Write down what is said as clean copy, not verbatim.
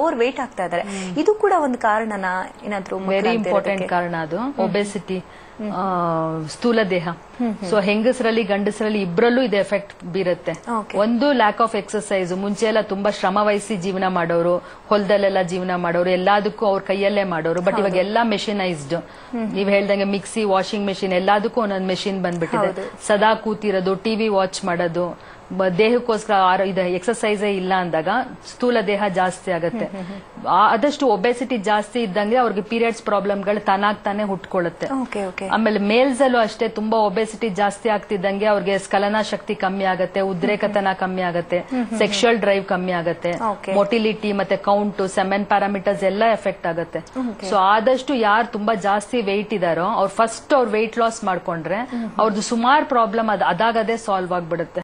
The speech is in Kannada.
ಓವರ್ ವೇಟ್ ಆಗ್ತಾ ಇದ್ದಾರೆ. ಇದು ಕೂಡ ಒಂದು ಕಾರಣನ ಏನಾದ್ರು? ವೆರಿ ಇಂಪಾರ್ಟೆಂಟ್ ಕಾರಣ ಅದು ಒಬೆಸಿಟಿ, ಸ್ಥೂಲ ದೇಹ. ಸೊ ಹೆಂಗಸರಲ್ಲಿ ಗಂಡಸರಲ್ಲಿ ಇಬ್ಬರಲ್ಲೂ ಇದೆ ಎಫೆಕ್ಟ್ ಬೀರುತ್ತೆ. ಒಂದು ಲ್ಯಾಕ್ ಆಫ್ ಎಕ್ಸರ್ಸೈಸ್. ಮುಂಚೆ ಎಲ್ಲ ತುಂಬಾ ಶ್ರಮ ವಹಿಸಿ ಜೀವನ ಮಾಡೋರು, ಹೊಲದಲ್ಲೆಲ್ಲ ಜೀವನ ಮಾಡೋರು, ಎಲ್ಲದಕ್ಕೂ ಅವ್ರ ಕೈಯಲ್ಲೇ ಮಾಡೋರು. ಬಟ್ ಇವಾಗ ಎಲ್ಲಾ ಮೆಷಿನೈಸ್ಡ್. ನೀವ್ ಹೇಳ್ದಂಗೆ ಮಿಕ್ಸಿ, ವಾಷಿಂಗ್ ಮೆಷಿನ್, ಎಲ್ಲದಕ್ಕೂ ಒಂದೊಂದು ಮೆಷಿನ್ ಬಂದ್ಬಿಟ್ಟಿದೆ. ಸದಾ ಕೂತಿರೋದು, ಟಿವಿ ವಾಚ್ ಮಾಡೋದು, ದೇಹಕ್ಕೋಸ್ಕರ ಇದು ಎಕ್ಸರ್ಸೈಸೇ ಇಲ್ಲ ಅಂದಾಗ ಸ್ಥೂಲ ದೇಹ ಜಾಸ್ತಿ ಆಗುತ್ತೆ. ಆದಷ್ಟು ಒಬೆಸಿಟಿ ಜಾಸ್ತಿ ಇದ್ದಂಗೆ ಅವ್ರಿಗೆ ಪೀರಿಯಡ್ಸ್ ಪ್ರಾಬ್ಲಮ್ಗಳು ತಾನಾಗ್ತಾನೆ ಹುಟ್ಕೊಳ್ಳುತ್ತೆ. ಆಮೇಲೆ ಮೇಲ್ಸ್ ಅಲ್ಲೂ ಅಷ್ಟೇ, ತುಂಬಾ ಒಬೆಸಿಟಿ ಜಾಸ್ತಿ ಆಗ್ತಿದ್ದಂಗೆ ಅವ್ರಿಗೆ ಸ್ಖಲನ ಶಕ್ತಿ ಕಮ್ಮಿ ಆಗುತ್ತೆ, ಉದ್ರೇಕತನ ಕಮ್ಮಿ ಆಗುತ್ತೆ, ಸೆಕ್ಷುವಲ್ ಡ್ರೈವ್ ಕಮ್ಮಿ ಆಗುತ್ತೆ, ಮೊಟಿಲಿಟಿ ಮತ್ತೆ ಕೌಂಟ್, ಸೆಮೆನ್ ಪ್ಯಾರಾಮೀಟರ್ಸ್ ಎಲ್ಲ ಎಫೆಕ್ಟ್ ಆಗುತ್ತೆ. ಸೊ ಆದಷ್ಟು ಯಾರು ತುಂಬಾ ಜಾಸ್ತಿ ವೆಯ್ಟ್ ಇದಾರೋ ಅವ್ರು ಫಸ್ಟ್ ಅವ್ರ ವೆಯ್ಟ್ ಲಾಸ್ ಮಾಡ್ಕೊಂಡ್ರೆ ಅವ್ರದ್ದು ಸುಮಾರು ಪ್ರಾಬ್ಲಮ್ ಅದಾಗದೇ ಸಾಲ್ವ್ ಆಗ್ಬಿಡುತ್ತೆ.